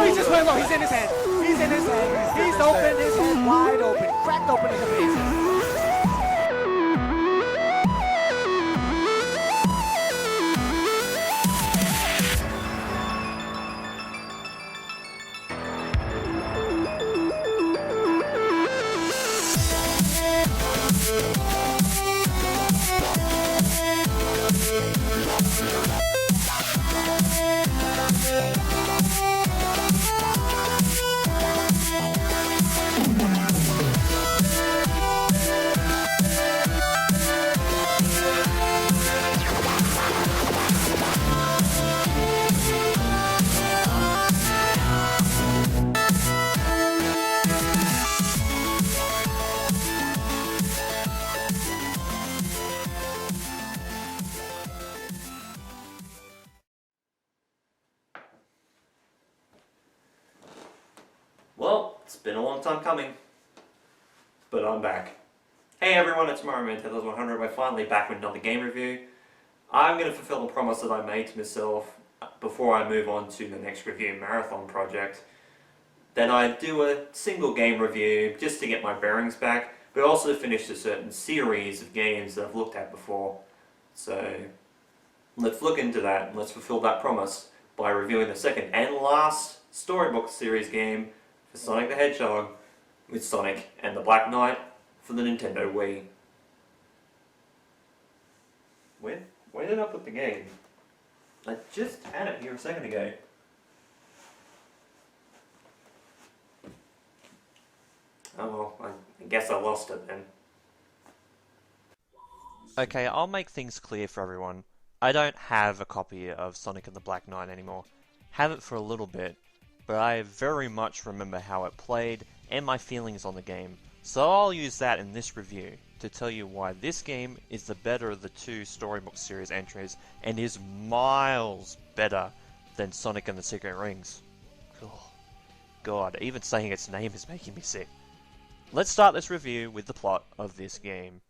he just went low. He's in his head. He's in his head. He's open, his head wide open. Cracked open at the base. Well, it's been a long time coming, but I'm back. Hey everyone, it's Mario Untitled 100. We're finally back with another game review. I'm going to fulfill the promise that I made to myself before I move on to the next review marathon project. Then I do a single game review just to get my bearings back, but also finish a certain series of games that I've looked at before. So let's look into that and let's fulfill that promise by reviewing the second and last Storybook Series game for Sonic the Hedgehog with Sonic and the Black Knight for the Nintendo Wii. Where did I put the game? I just had it here a second ago. Oh well, I guess I lost it then. Okay, I'll make things clear for everyone. I don't have a copy of Sonic and the Black Knight anymore. Have it for a little bit, but I very much remember how it played and my feelings on the game. So I'll use that in this review to tell you why this game is the better of the two Storybook Series entries and is miles better than Sonic and the Secret Rings. Oh, God, even saying its name is making me sick. Let's start this review with the plot of this game.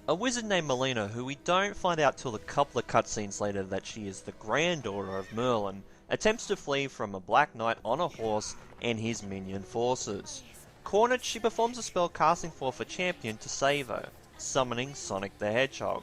A wizard named Melina, who we don't find out till a couple of cutscenes later that she is the granddaughter of Merlin, attempts to flee from a Black Knight on a horse and his minion forces. Cornered, she performs a spell casting forth a champion to save her, summoning Sonic the Hedgehog.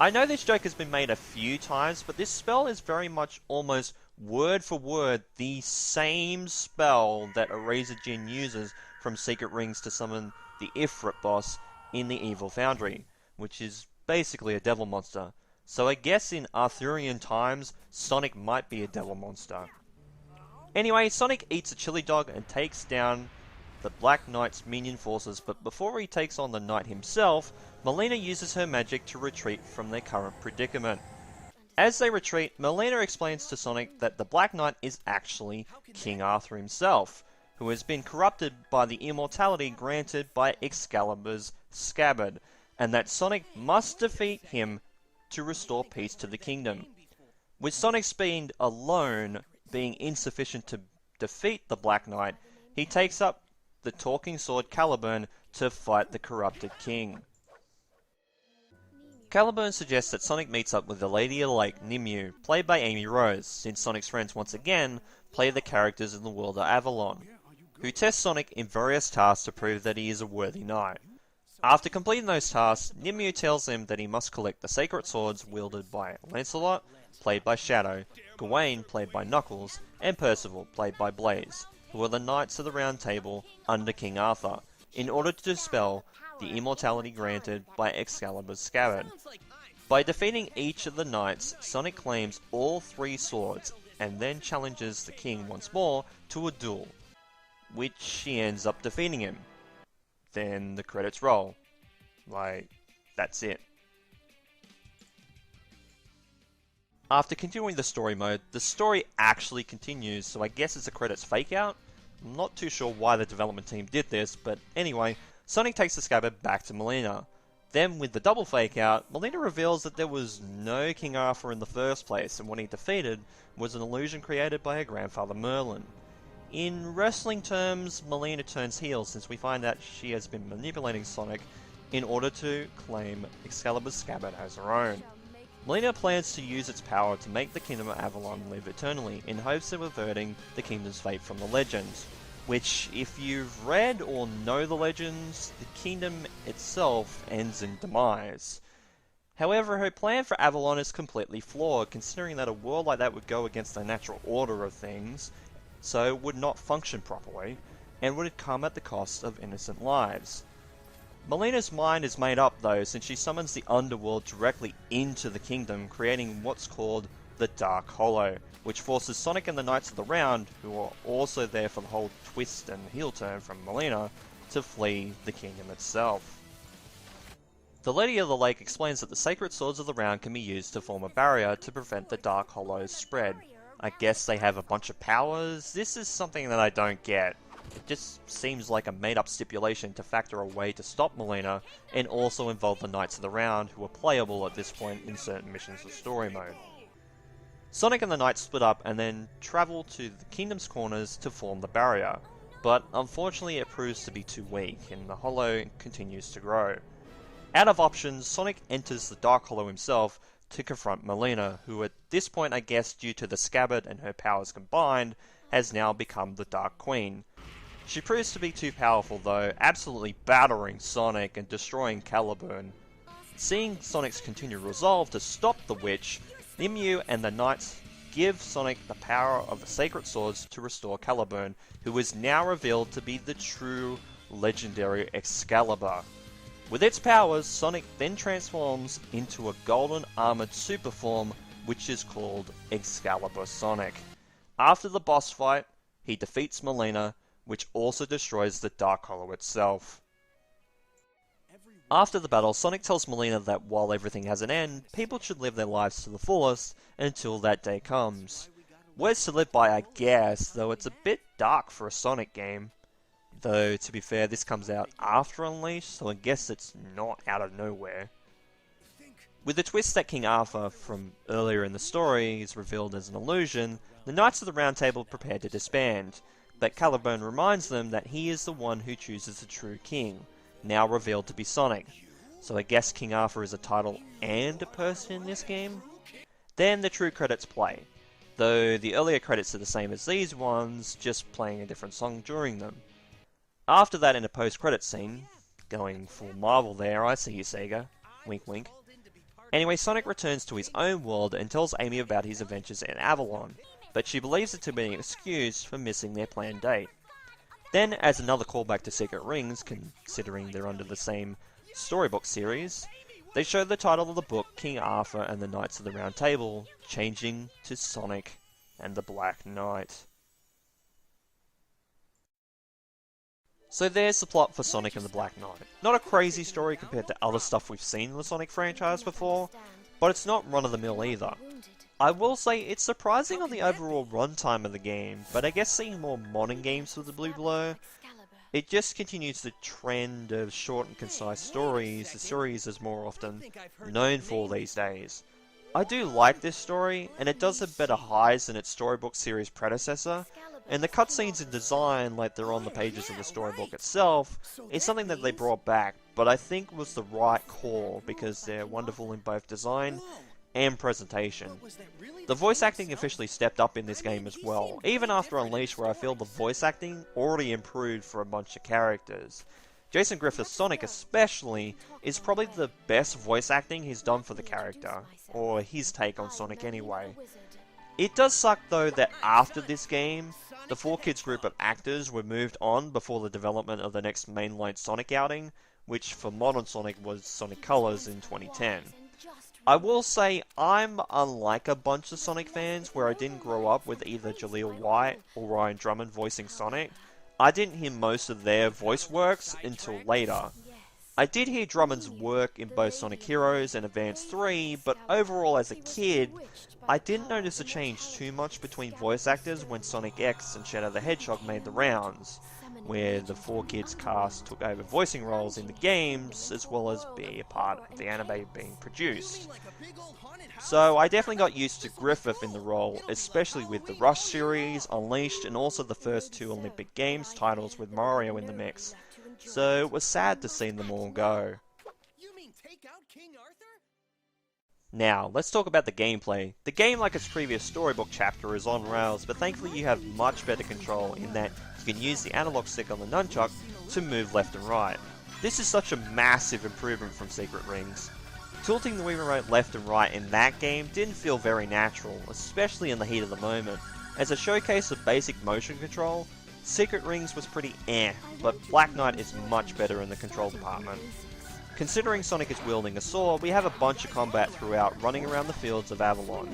I know this joke has been made a few times, but this spell is very much almost word for word the same spell that Eraser Jin uses from Secret Rings to summon the Ifrit boss in the Evil Foundry, which is basically a devil monster. So I guess in Arthurian times, Sonic might be a devil monster. Anyway, Sonic eats a chili dog and takes down the Black Knight's minion forces, but before he takes on the Knight himself, Melina uses her magic to retreat from their current predicament. As they retreat, Melina explains to Sonic that the Black Knight is actually King Arthur himself, who has been corrupted by the immortality granted by Excalibur's scabbard, and that Sonic must defeat him to restore peace to the kingdom. With Sonic's speed alone being insufficient to defeat the Black Knight, he takes up the talking sword Caliburn to fight the corrupted king. Caliburn suggests that Sonic meets up with the Lady of the Lake, Nimue, played by Amy Rose, since Sonic's friends once again play the characters in the world of Avalon, who test Sonic in various tasks to prove that he is a worthy knight. After completing those tasks, Nimue tells him that he must collect the sacred swords wielded by Lancelot, played by Shadow, Gawain, played by Knuckles, and Percival, played by Blaze, who are the Knights of the Round Table under King Arthur, in order to dispel the immortality granted by Excalibur's scabbard. By defeating each of the knights, Sonic claims all three swords, and then challenges the king once more to a duel, which he ends up defeating him. Then the credits roll. Like, that's it. After continuing the story mode, the story actually continues, so I guess it's a credits fake out? I'm not too sure why the development team did this, but anyway, Sonic takes the scabbard back to Melina. Then, with the double fake out, Melina reveals that there was no King Arthur in the first place, and what he defeated was an illusion created by her grandfather Merlin. In wrestling terms, Melina turns heel since we find that she has been manipulating Sonic in order to claim Excalibur's scabbard as her own. Melina plans to use its power to make the Kingdom of Avalon live eternally, in hopes of averting the kingdom's fate from the legends. Which, if you've read or know the legends, the kingdom itself ends in demise. However, her plan for Avalon is completely flawed, considering that a world like that would go against the natural order of things, so would not function properly, and would come at the cost of innocent lives. Melina's mind is made up though, since she summons the underworld directly into the kingdom, creating what's called the Dark Hollow, which forces Sonic and the Knights of the Round, who are also there for the whole twist and heel turn from Melina, to flee the kingdom itself. The Lady of the Lake explains that the sacred swords of the Round can be used to form a barrier to prevent the Dark Hollow's spread. I guess they have a bunch of powers? This is something that I don't get. It just seems like a made-up stipulation to factor a way to stop Melina, and also involve the Knights of the Round, who are playable at this point in certain missions of story mode. Sonic and the Knights split up and then travel to the Kingdom's Corners to form the barrier, but unfortunately it proves to be too weak, and the Hollow continues to grow. Out of options, Sonic enters the Dark Hollow himself to confront Melina, who at this point, I guess due to the scabbard and her powers combined, has now become the Dark Queen. She proves to be too powerful though, absolutely battering Sonic and destroying Caliburn. Seeing Sonic's continued resolve to stop the witch, Nimue and the Knights give Sonic the power of the Sacred Swords to restore Caliburn, who is now revealed to be the true legendary Excalibur. With its powers, Sonic then transforms into a golden armored super form, which is called Excalibur Sonic. After the boss fight, he defeats Melina, which also destroys the Dark Hollow itself. After the battle, Sonic tells Melina that while everything has an end, people should live their lives to the fullest until that day comes. Words to live by, I guess, though it's a bit dark for a Sonic game. Though, to be fair, this comes out after Unleashed, so I guess it's not out of nowhere. With the twist that King Arthur from earlier in the story is revealed as an illusion, the Knights of the Round Table prepare to disband, but Caliburn reminds them that he is the one who chooses the true king, now revealed to be Sonic. So I guess King Arthur is a title and a person in this game? Then the true credits play, though the earlier credits are the same as these ones, just playing a different song during them. After that, in a post-credits scene, going full Marvel there, I see you Sega, wink wink. Anyway, Sonic returns to his own world and tells Amy about his adventures in Avalon, but she believes it to be an excuse for missing their planned date. Then, as another callback to Secret Rings, considering they're under the same Storybook Series, they show the title of the book, King Arthur and the Knights of the Round Table, changing to Sonic and the Black Knight. So there's the plot for Sonic and the Black Knight. Not a crazy story compared to other stuff we've seen in the Sonic franchise before, but it's not run-of-the-mill either. I will say it's surprising on the overall runtime of the game, but I guess seeing more modern games with the Blue Blur, it just continues the trend of short and concise stories the series is more often known for these days. I do like this story, and it does have better highs than its Storybook Series predecessor, and the cutscenes and design, like they're on the pages of the storybook itself, is something that they brought back, but I think was the right call because they're wonderful in both design and presentation. The voice acting officially stepped up in this game as well, even after Unleashed, where I feel the voice acting already improved for a bunch of characters. Jason Griffith's Sonic especially is probably the best voice acting he's done for the character, or his take on Sonic anyway. It does suck though that after this game, the 4Kids group of actors were moved on before the development of the next mainline Sonic outing, which for modern Sonic was Sonic Colors in 2010. I will say I'm unlike a bunch of Sonic fans where I didn't grow up with either Jaleel White or Ryan Drummond voicing Sonic. I didn't hear most of their voice works until later. I did hear Drummond's work in both Sonic Heroes and Advance 3, but overall as a kid, I didn't notice a change too much between voice actors when Sonic X and Shadow the Hedgehog made the rounds, where the 4Kids cast took over voicing roles in the games, as well as be a part of the anime being produced. So I definitely got used to Griffith in the role, especially with the Rush series, Unleashed, and also the first two Olympic Games titles with Mario in the mix. So it was sad to see them all go. You mean take out King Arthur? Now, let's talk about the gameplay. The game, like its previous Storybook Chapter, is on rails, but thankfully you have much better control in that you can use the analog stick on the nunchuck to move left and right. This is such a massive improvement from Secret Rings. Tilting the Wii Remote left and right in that game didn't feel very natural, especially in the heat of the moment. As a showcase of basic motion control, Secret Rings was pretty but Black Knight is much better in the control department. Considering Sonic is wielding a sword, we have a bunch of combat throughout running around the fields of Avalon.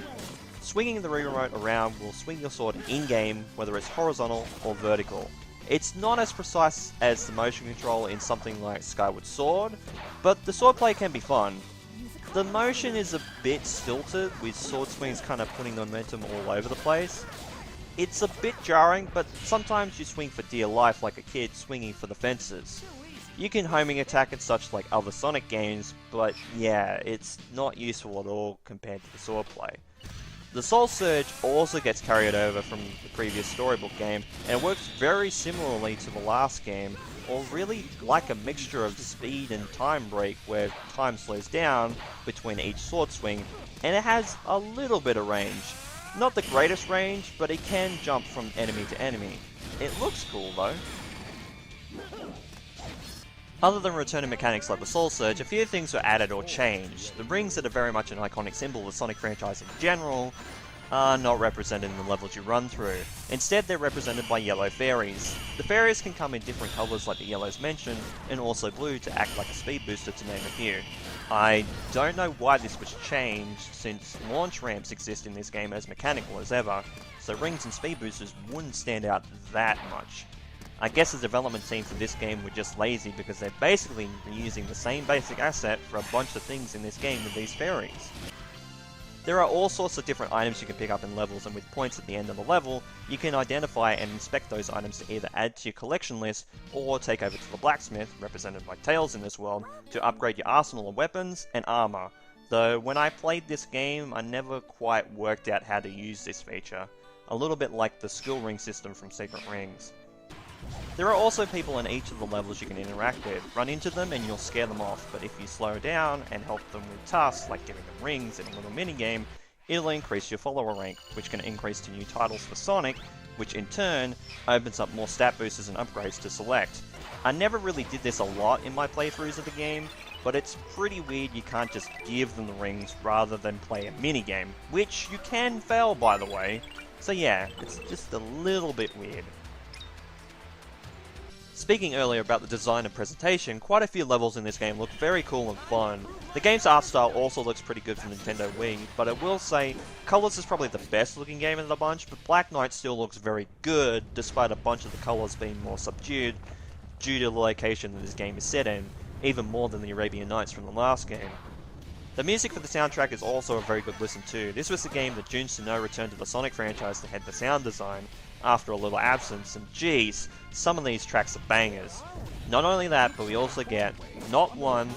Swinging the Wii Remote around will swing your sword in-game, whether it's horizontal or vertical. It's not as precise as the motion control in something like Skyward Sword, but the swordplay can be fun. The motion is a bit stilted, with sword swings kind of putting momentum all over the place. It's a bit jarring, but sometimes you swing for dear life like a kid swinging for the fences. You can homing attack and such like other Sonic games, but yeah, it's not useful at all compared to the swordplay. The Soul Surge also gets carried over from the previous Storybook game, and works very similarly to the last game, or really like a mixture of speed and time break where time slows down between each sword swing, and it has a little bit of range. Not the greatest range, but it can jump from enemy to enemy. It looks cool though. Other than returning mechanics like the Soul Surge, a few things were added or changed. The rings that are very much an iconic symbol of the Sonic franchise in general are not represented in the levels you run through. Instead, they're represented by yellow fairies. The fairies can come in different colours like the yellows mentioned, and also blue to act like a speed booster to name a few. I don't know why this was changed, since launch ramps exist in this game as mechanical as ever, so rings and speed boosters wouldn't stand out that much. I guess the development team for this game were just lazy because they're basically reusing the same basic asset for a bunch of things in this game with these fairies. There are all sorts of different items you can pick up in levels, and with points at the end of the level, you can identify and inspect those items to either add to your collection list or take over to the blacksmith, represented by Tails in this world, to upgrade your arsenal of weapons and armor. Though when I played this game, I never quite worked out how to use this feature, a little bit like the skill ring system from Secret Rings. There are also people in each of the levels you can interact with. Run into them and you'll scare them off, but if you slow down and help them with tasks like giving them rings in a little minigame, it'll increase your follower rank, which can increase to new titles for Sonic, which in turn opens up more stat boosters and upgrades to select. I never really did this a lot in my playthroughs of the game, but it's pretty weird you can't just give them the rings rather than play a minigame, which you can fail by the way, so yeah, it's just a little bit weird. Speaking earlier about the design and presentation, quite a few levels in this game look very cool and fun. The game's art style also looks pretty good for Nintendo Wii, but I will say, Colors is probably the best looking game in the bunch, but Black Knight still looks very good, despite a bunch of the colours being more subdued, due to the location that this game is set in, even more than the Arabian Nights from the last game. The music for the soundtrack is also a very good listen too. This was the game that Jun Suno returned to the Sonic franchise to head the sound design, after a little absence, and geez, some of these tracks are bangers. Not only that, but we also get not one,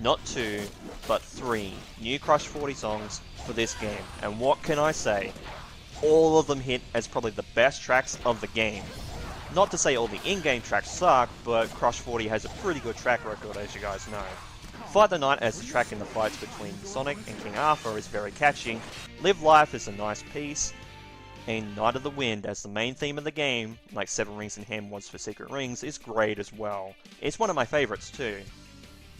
not two, but three new Crush 40 songs for this game, and what can I say? All of them hit as probably the best tracks of the game. Not to say all the in-game tracks suck, but Crush 40 has a pretty good track record, as you guys know. Fight the Night as the track in the fights between Sonic and King Arthur is very catchy, Live Life is a nice piece, and Night of the Wind as the main theme of the game, like Seven Rings and Hymn was for Secret Rings, is great as well. It's one of my favourites too.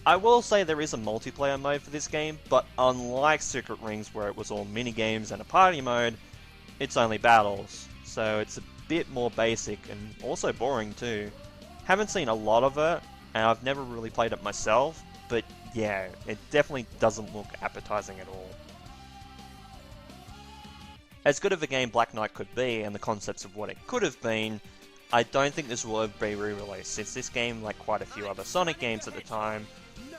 I will say there is a multiplayer mode for this game, but unlike Secret Rings where it was all minigames and a party mode, it's only battles, so it's a bit more basic and also boring too. Haven't seen a lot of it, and I've never really played it myself, but yeah, it definitely doesn't look appetizing at all. As good of a game Black Knight could be, and the concepts of what it could have been, I don't think this will ever be re-released, since this game, like quite a few other Sonic games at the time,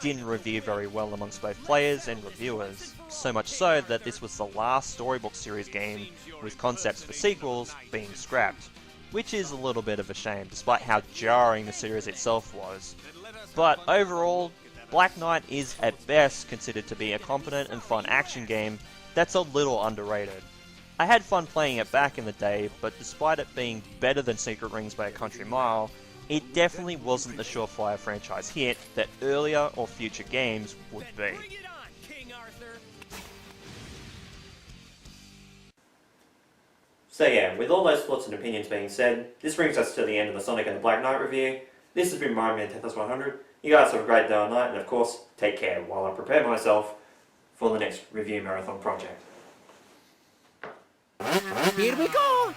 didn't review very well amongst both players and reviewers. So much so that this was the last Storybook Series game with concepts for sequels being scrapped, which is a little bit of a shame, despite how jarring the series itself was. But overall, Black Knight is at best considered to be a competent and fun action game that's a little underrated. I had fun playing it back in the day, but despite it being better than Secret Rings by a country mile, it definitely wasn't the surefire franchise hit that earlier or future games would be. King Arthur. So yeah, with all those thoughts and opinions being said, this brings us to the end of the Sonic and the Black Knight review. This has been Mario Man 10100. You guys have a great day or night, and of course, take care while I prepare myself for the next review marathon project. Here we go.